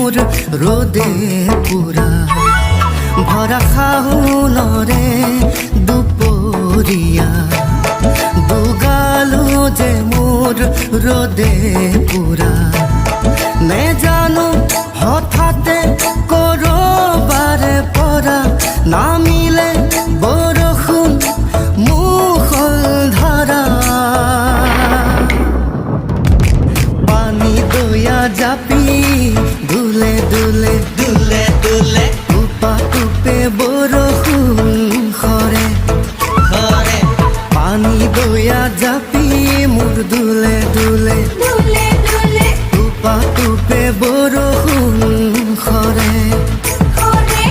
মোৰ ৰ'দে পুৰা ভৰা শাওনৰে দুপৰীয়া দুগালো যে মোৰ ৰ'দে পুৰা নেজানো হঠাতে কৰবাৰে পৰা নামিলে বৰষুণ মুষলধাৰা পানী দয়া জাপি দুলে দুলে দুলে দুলে টুপা টুপে বৰষুণ সৰে সৰে পানী দয়া জাপি মোৰ দুলে দুলে দুলে দুলে টুপা টুপে বৰষুণ সৰে সৰে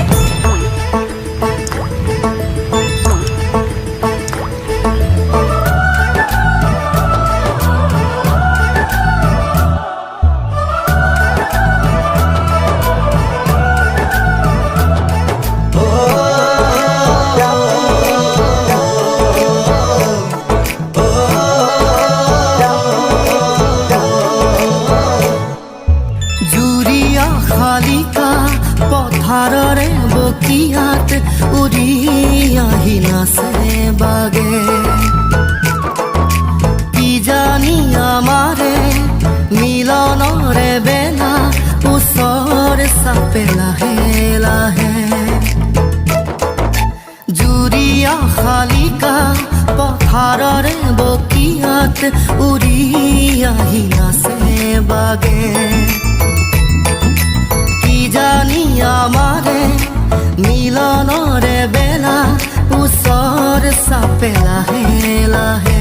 জুৰিয়া শালিকা পথাৰৰে বকিয়াত উৰি আহি নাচে বাগে কিজানি আমাৰে মিলনৰে বেলা ওচৰ চাপে লাহে লাহে জুৰিয়া শালিকা পথাৰৰে বকিয়াত উৰি আহি নাচে বাগে জানি আমাৰে মিলনৰে বেলা ওচৰ চাপে লাহে লাহে